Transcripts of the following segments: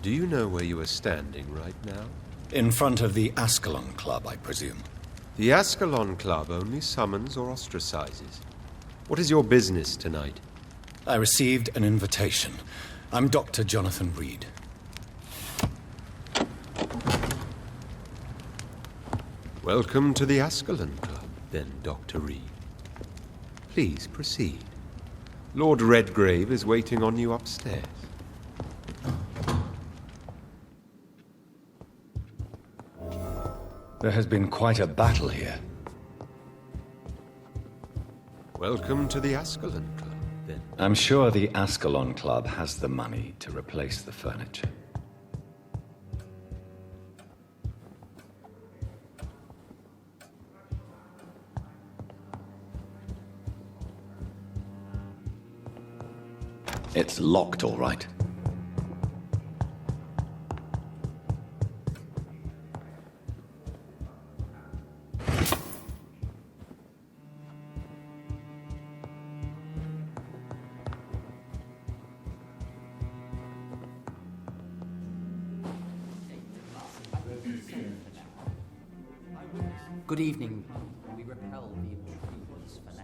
Do you know where you are standing right now? In front of the Ascalon Club, I presume. The Ascalon Club only summons or ostracizes. What is your business tonight? I received an invitation. I'm Dr. Jonathan Reed. Welcome to the Ascalon Club, then, Dr. Reed. Please proceed. Lord Redgrave is waiting on you upstairs. There has been quite a battle here. Welcome to the Ascalon Club, then. I'm sure the Ascalon Club has the money to replace the furniture. It's locked, all right. Good evening. We repel the intruders for now.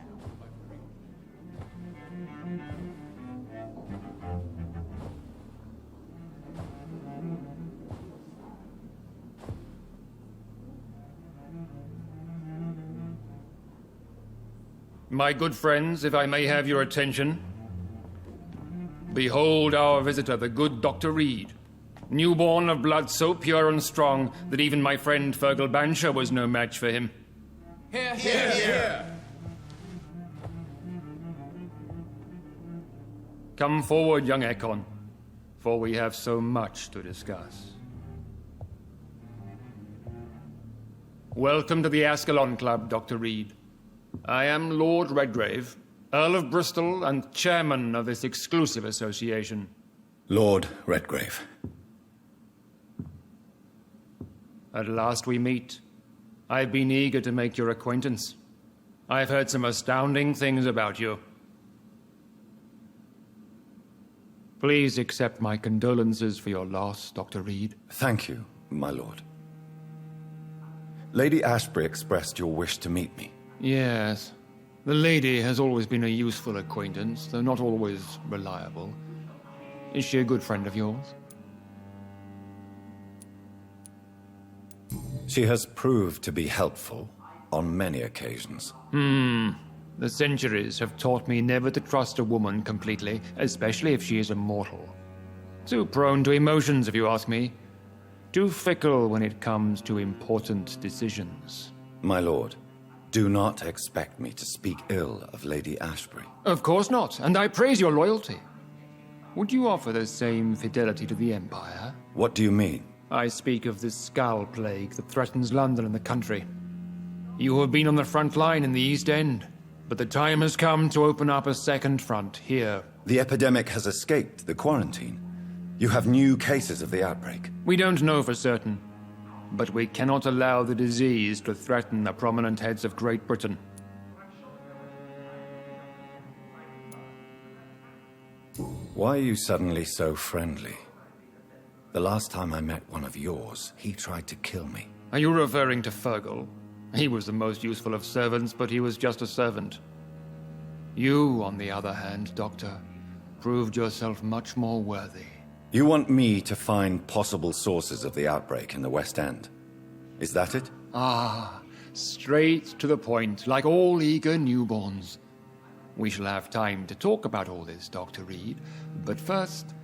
My good friends, if I may have your attention. Behold our visitor, the good Dr. Reed. Newborn of blood so pure and strong that even my friend Fergal Bansher was no match for him. Hear, hear, hear! Come forward, young Ekon, for we have so much to discuss. Welcome to the Ascalon Club, Dr. Reed. I am Lord Redgrave, Earl of Bristol and chairman of this exclusive association. Lord Redgrave. At last we meet. I've been eager to make your acquaintance. I've heard some astounding things about you. Please accept my condolences for your loss, Dr. Reed. Thank you, my lord. Lady Ashbury expressed your wish to meet me. Yes. The lady has always been a useful acquaintance, though not always reliable. Is she a good friend of yours? She has proved to be helpful on many occasions. The centuries have taught me never to trust a woman completely, especially if she is a mortal. Too prone to emotions, if you ask me. Too fickle when it comes to important decisions. My lord, do not expect me to speak ill of Lady Ashbury. Of course not, and I praise your loyalty. Would you offer the same fidelity to the Empire? What do you mean? I speak of this skull plague that threatens London and the country. You have been on the front line in the East End, but the time has come to open up a second front here. The epidemic has escaped the quarantine. You have new cases of the outbreak. We don't know for certain, but we cannot allow the disease to threaten the prominent heads of Great Britain. Why are you suddenly so friendly? The last time I met one of yours, he tried to kill me. Are you referring to Fergal? He was the most useful of servants, but he was just a servant. You, on the other hand, Doctor, proved yourself much more worthy. You want me to find possible sources of the outbreak in the West End? Is that it? Ah, straight to the point, like all eager newborns. We shall have time to talk about all this, Dr. Reed, but first,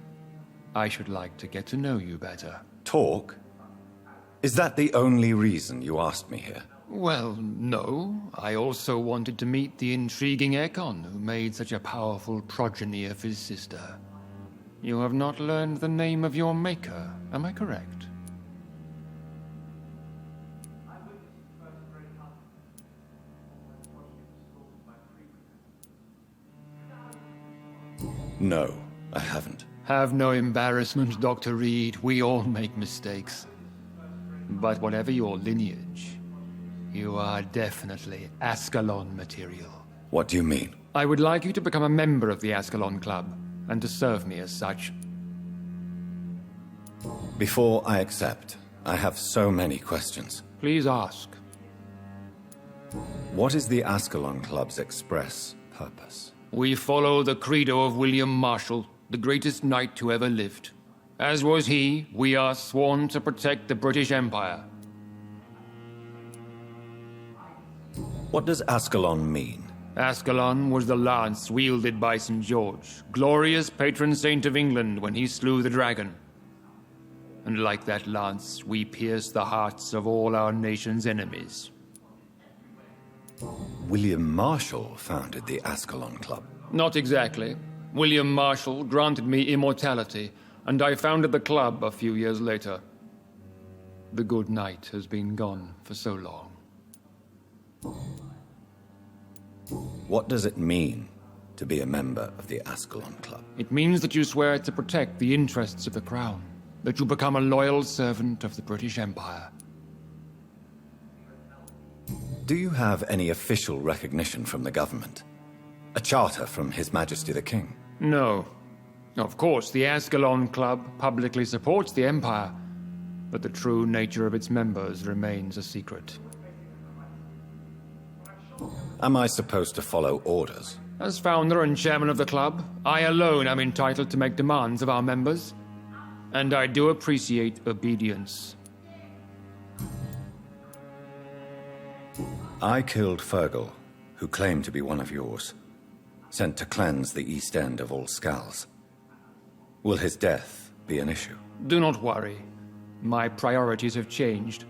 I should like to get to know you better. Talk? Is that the only reason you asked me here? Well, no. I also wanted to meet the intriguing Ekon, who made such a powerful progeny of his sister. You have not learned the name of your maker, am I correct? No, I haven't. Have no embarrassment, Dr. Reed. We all make mistakes. But whatever your lineage, you are definitely Ascalon material. What do you mean? I would like you to become a member of the Ascalon Club, and to serve me as such. Before I accept, I have so many questions. Please ask. What is the Ascalon Club's express purpose? We follow the credo of William Marshall, the greatest knight who ever lived. As was he, we are sworn to protect the British Empire. What does Ascalon mean? Ascalon was the lance wielded by St. George, glorious patron saint of England when he slew the dragon. And like that lance, we pierce the hearts of all our nation's enemies. William Marshall founded the Ascalon Club. Not exactly. William Marshall granted me immortality, and I founded the club a few years later. The good knight has been gone for so long. What does it mean to be a member of the Ascalon Club? It means that you swear to protect the interests of the crown, that you become a loyal servant of the British Empire. Do you have any official recognition from the government? A charter from His Majesty the King? No. Of course, the Ascalon Club publicly supports the Empire, but the true nature of its members remains a secret. Am I supposed to follow orders? As founder and chairman of the club, I alone am entitled to make demands of our members, and I do appreciate obedience. I killed Fergal, who claimed to be one of yours, sent to cleanse the East End of all Scals. Will his death be an issue? Do not worry. My priorities have changed.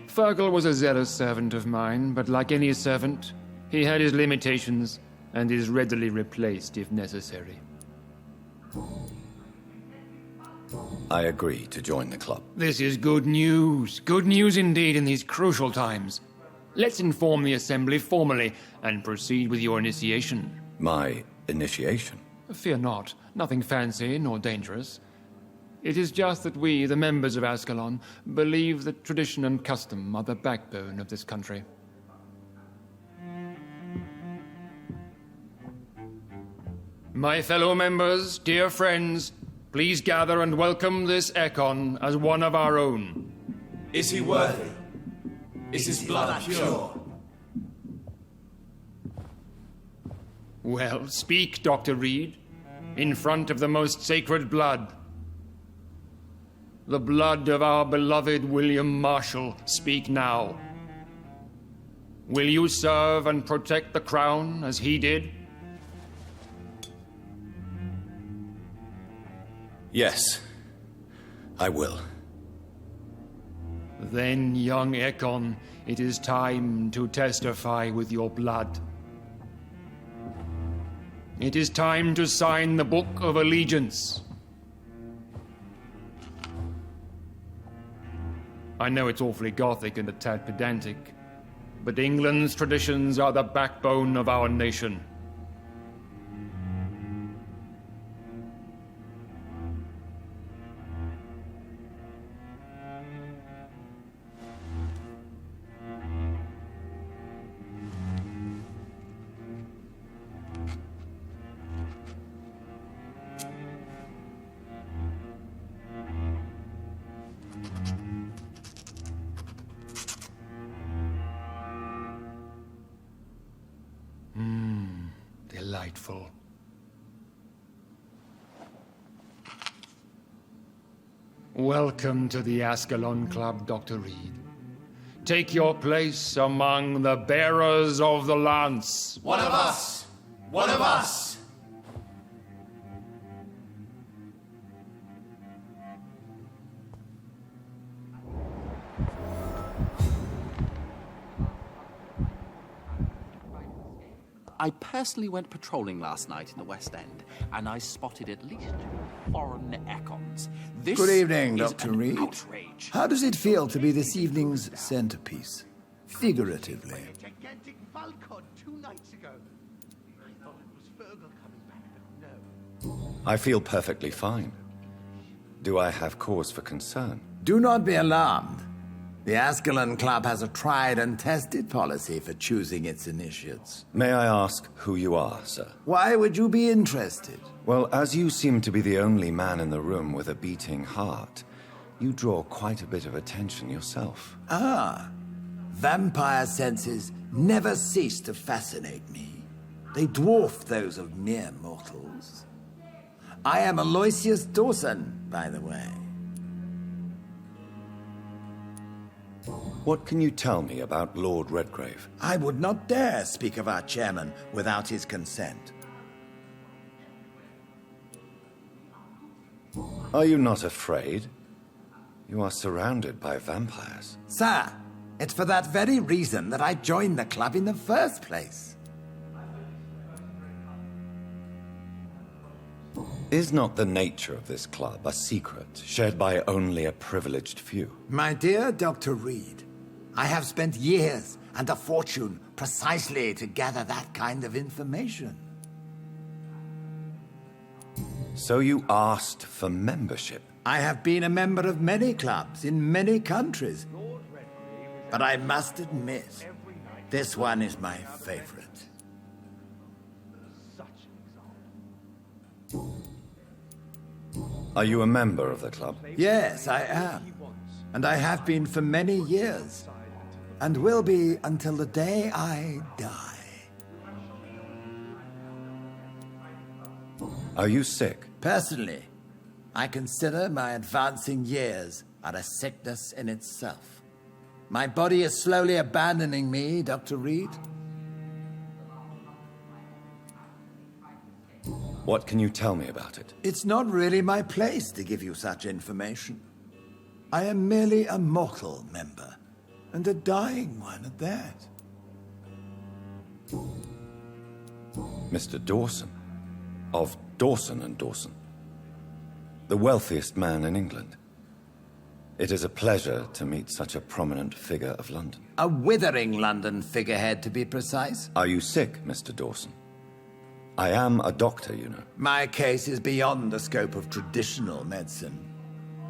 Fergal was a zealous servant of mine, but like any servant, he had his limitations and is readily replaced if necessary. I agree to join the club. This is good news. Good news indeed in these crucial times. Let's inform the Assembly formally and proceed with your initiation. My initiation? Fear not. Nothing fancy nor dangerous. It is just that we, the members of Ascalon, believe that tradition and custom are the backbone of this country. My fellow members, dear friends, please gather and welcome this Ekon as one of our own. Is he worthy? Is his blood pure? Well, speak, Dr. Reed, in front of the most sacred blood. The blood of our beloved William Marshall, speak now. Will you serve and protect the crown as he did? Yes, I will. Then, young Ekon, it is time to testify with your blood. It is time to sign the Book of Allegiance. I know it's awfully gothic and a tad pedantic, but England's traditions are the backbone of our nation. Delightful. Welcome to the Ascalon Club, Dr. Reed. Take your place among the bearers of the lance. One of us! One of us! I personally went patrolling last night in the West End, and I spotted at least 2 foreign Ekons. This Good evening, is Dr. an Reed. outrage. How does it feel to be this evening's centerpiece? Figuratively. Gigantic Falcon 2 nights ago. I thought it was Fergal coming back, but no. I feel perfectly fine. Do I have cause for concern? Do not be alarmed. The Ascalon Club has a tried and tested policy for choosing its initiates. May I ask who you are, sir? Why would you be interested? Well, as you seem to be the only man in the room with a beating heart, You draw quite a bit of attention yourself. Ah, vampire senses never cease to fascinate me. They dwarf those of mere mortals. I am Aloysius Dawson, by the way. What can you tell me about Lord Redgrave? I would not dare speak of our chairman without his consent. Are you not afraid? You are surrounded by vampires. Sir, it's for that very reason that I joined the club in the first place. Is not the nature of this club a secret shared by only a privileged few? My dear Dr. Reed, I have spent years and a fortune precisely to gather that kind of information. So you asked for membership? I have been a member of many clubs in many countries, but I must admit, this one is my favorite. Are you a member of the club? Yes, I am. And I have been for many years. And will be until the day I die. Are you sick? Personally, I consider my advancing years are a sickness in itself. My body is slowly abandoning me, Dr. Reed. What can you tell me about it? It's not really my place to give you such information. I am merely a mortal member, and a dying one at that. Mr. Dawson, of Dawson and Dawson, the wealthiest man in England. It is a pleasure to meet such a prominent figure of London. A withering London figurehead, to be precise. Are you sick, Mr. Dawson? I am a doctor, you know. My case is beyond the scope of traditional medicine.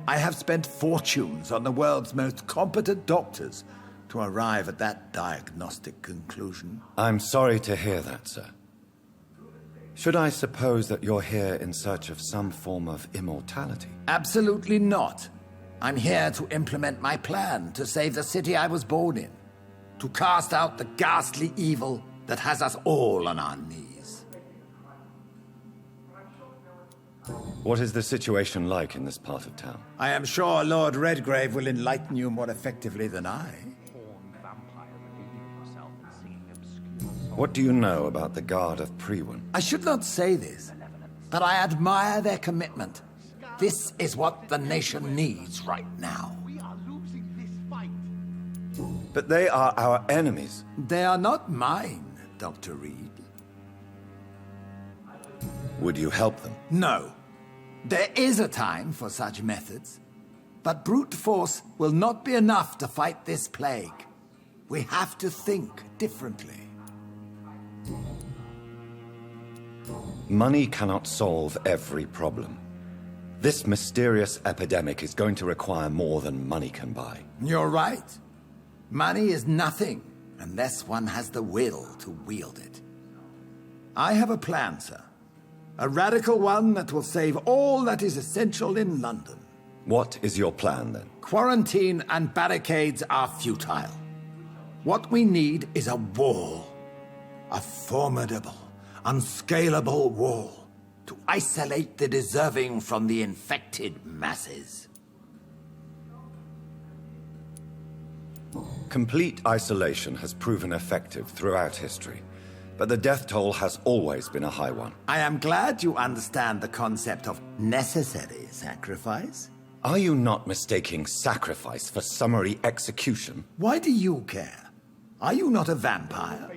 I have spent fortunes on the world's most competent doctors to arrive at that diagnostic conclusion. I'm sorry to hear that, sir. Should I suppose that you're here in search of some form of immortality? Absolutely not. I'm here to implement my plan to save the city I was born in, to cast out the ghastly evil that has us all on our knees. What is the situation like in this part of town? I am sure Lord Redgrave will enlighten you more effectively than I. What do you know about the Guard of Priwen? I should not say this, but I admire their commitment. This is what the nation needs right now. We are losing this fight. But they are our enemies. They are not mine, Dr. Reed. Would you help them? No. There is a time for such methods. But brute force will not be enough to fight this plague. We have to think differently. Money cannot solve every problem. This mysterious epidemic is going to require more than money can buy. You're right. Money is nothing unless one has the will to wield it. I have a plan, sir. A radical one that will save all that is essential in London. What is your plan, then? Quarantine and barricades are futile. What we need is a wall. A formidable, unscalable wall to isolate the deserving from the infected masses. Complete isolation has proven effective throughout history, but the death toll has always been a high one. I am glad you understand the concept of necessary sacrifice. Are you not mistaking sacrifice for summary execution? Why do you care? Are you not a vampire,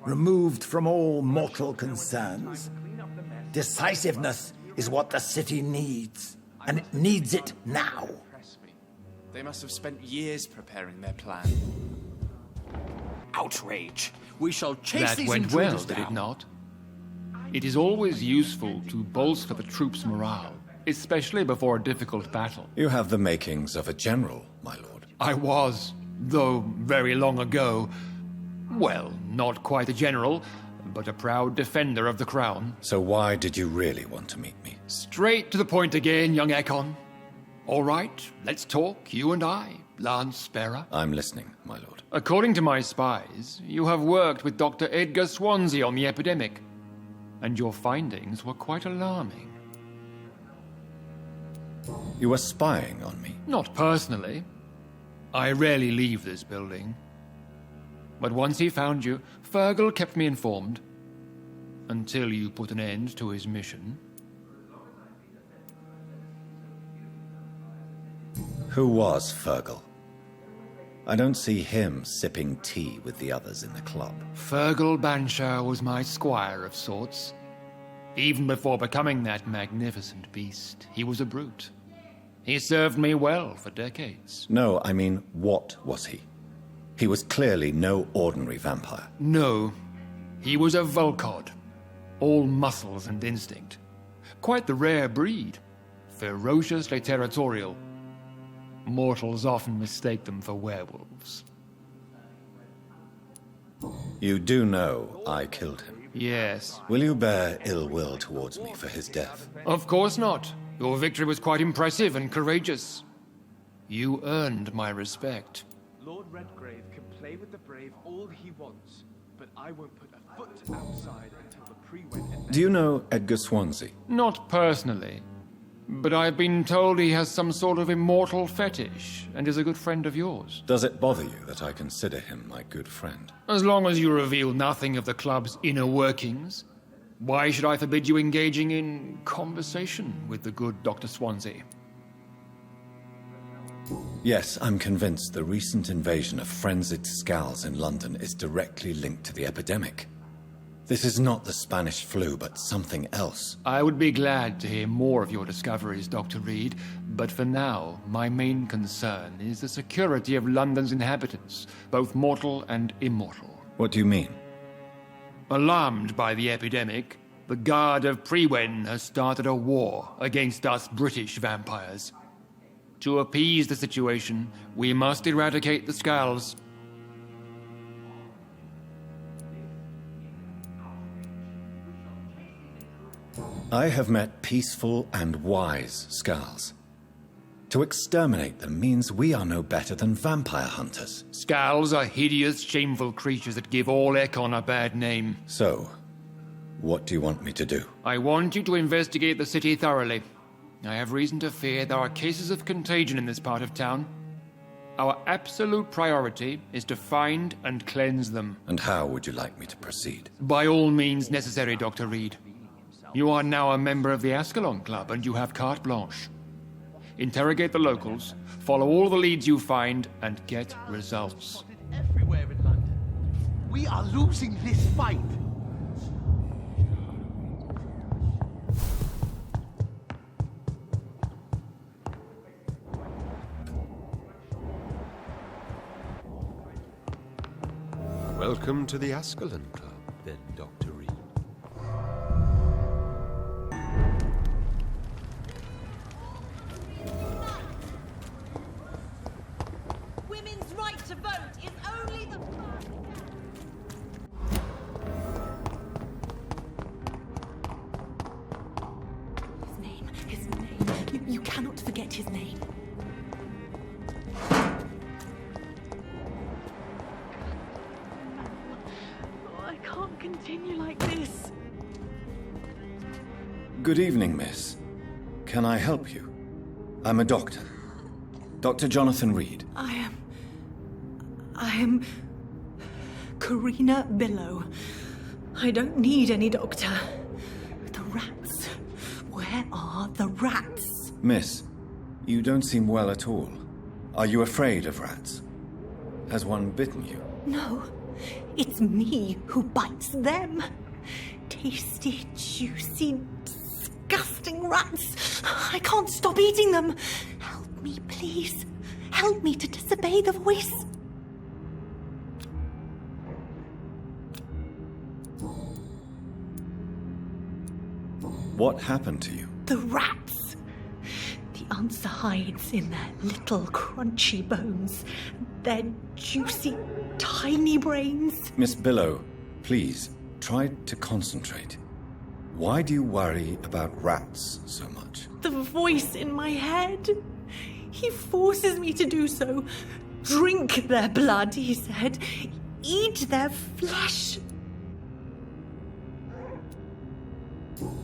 removed from all mortal concerns? Decisiveness is what the city needs, and it needs it now. They must have spent years preparing their plan. Outrage! We shall chase That these went well, intruders did down. it not? It is always useful to bolster the troops' morale, especially before a difficult battle. You have the makings of a general, my lord. I was, though very long ago. Well, not quite a general, but a proud defender of the crown. So why did you really want to meet me? Straight to the point again, young Ekon. All right, let's talk, you and I, Lance Sparrow. I'm listening, my lord. According to my spies, you have worked with Dr. Edgar Swansea on the epidemic, and your findings were quite alarming. You were spying on me? Not personally. I rarely leave this building. But once he found you, Fergal kept me informed. Until you put an end to his mission. Who was Fergal? I don't see him sipping tea with the others in the club. Fergal Banshire was my squire of sorts. Even before becoming that magnificent beast, he was a brute. He served me well for decades. No, I mean, what was he? He was clearly no ordinary vampire. No, he was a Volcod. All muscles and instinct. Quite the rare breed. Ferociously territorial. Mortals often mistake them for werewolves. You do know I killed him. Yes. Will you bear ill will towards me for his death? Of course not. Your victory was quite impressive and courageous. You earned my respect. Lord Redgrave can play with the brave all he wants, but I won't put a foot outside until the pre-wed. Do you know Edgar Swansea? Not personally, but I've been told he has some sort of immortal fetish and is a good friend of yours. Does it bother you that I consider him my good friend? As long as you reveal nothing of the club's inner workings, why should I forbid you engaging in conversation with the good Dr. Swansea? Yes, I'm convinced the recent invasion of frenzied Scals in London is directly linked to the epidemic. This is not the Spanish flu, but something else. I would be glad to hear more of your discoveries, Dr. Reed, but for now, my main concern is the security of London's inhabitants, both mortal and immortal. What do you mean? Alarmed by the epidemic, the Guard of Prewen has started a war against us British vampires. To appease the situation, we must eradicate the Scals. I have met peaceful and wise Scals. To exterminate them means we are no better than vampire hunters. Scals are hideous, shameful creatures that give all Ekon a bad name. So, what do you want me to do? I want you to investigate the city thoroughly. I have reason to fear there are cases of contagion in this part of town. Our absolute priority is to find and cleanse them. And how would you like me to proceed? By all means necessary, Dr. Reed. You are now a member of the Ascalon Club, and you have carte blanche. Interrogate the locals, follow all the leads you find, and get results. Spotted everywhere in London. We are losing this fight. Welcome to the Ascalon Club, then, Dr. Reed. Women's right to vote is only the first step. His name. You cannot forget his name. I can't continue like this. Good evening, miss. Can I help you? I'm a doctor. Dr. Jonathan Reed. I am Karina Billow. I don't need any doctor. The rats. Where are the rats? Miss, you don't seem well at all. Are you afraid of rats? Has one bitten you? No, it's me who bites them. Tasty, juicy, disgusting rats. I can't stop eating them. Help me, please. Help me to disobey the voice. What happened to you? The rats. The answer hides in their little crunchy bones, their juicy, tiny brains. Miss Billow, please, try to concentrate. Why do you worry about rats so much? The voice in my head. He forces me to do so. Drink their blood, he said. Eat their flesh.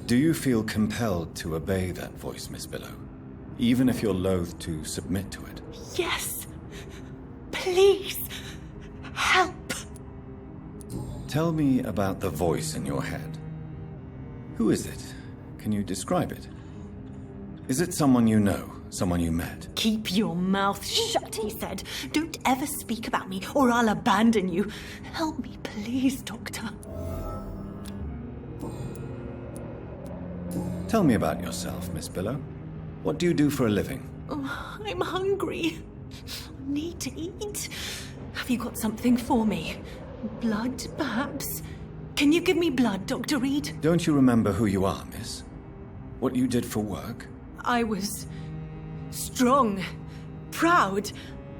Do you feel compelled to obey that voice, Miss Billow? Even if you're loath to submit to it? Yes. Please. Help. Tell me about the voice in your head. Who is it? Can you describe it? Is it someone you know? Someone you met? Keep your mouth shut, he said. Don't ever speak about me, or I'll abandon you. Help me, please, Doctor. Tell me about yourself, Miss Billow. What do you do for a living? Oh, I'm hungry. Need to eat. Have you got something for me? Blood, perhaps? Can you give me blood, Dr. Reed? Don't you remember who you are, miss? What you did for work? I was strong, proud.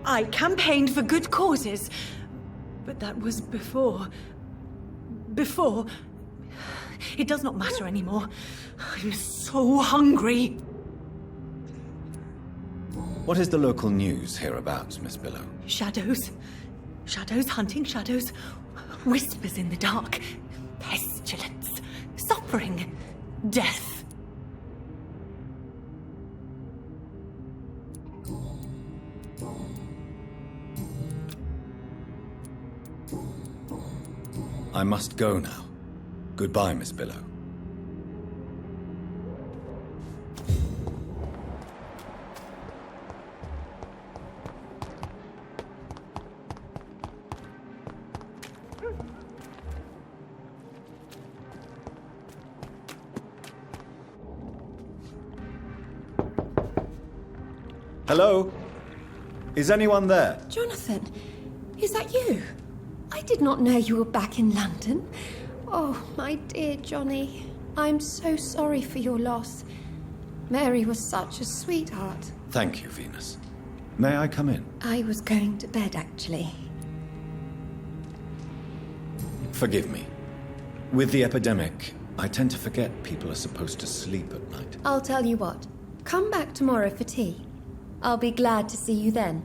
I campaigned for good causes. But that was before. It does not matter anymore. I'm so hungry. What is the local news hereabouts, Miss Billow? Shadows. Shadows hunting shadows. Whispers in the dark. Pestilence. Suffering. Death. I must go now. Goodbye, Miss Billow. Hello? Is anyone there? Jonathan, is that you? I did not know you were back in London. Oh, my dear Johnny. I'm so sorry for your loss. Mary was such a sweetheart. Thank you, Venus. May I come in? I was going to bed, actually. Forgive me. With the epidemic, I tend to forget people are supposed to sleep at night. I'll tell you what. Come back tomorrow for tea. I'll be glad to see you then.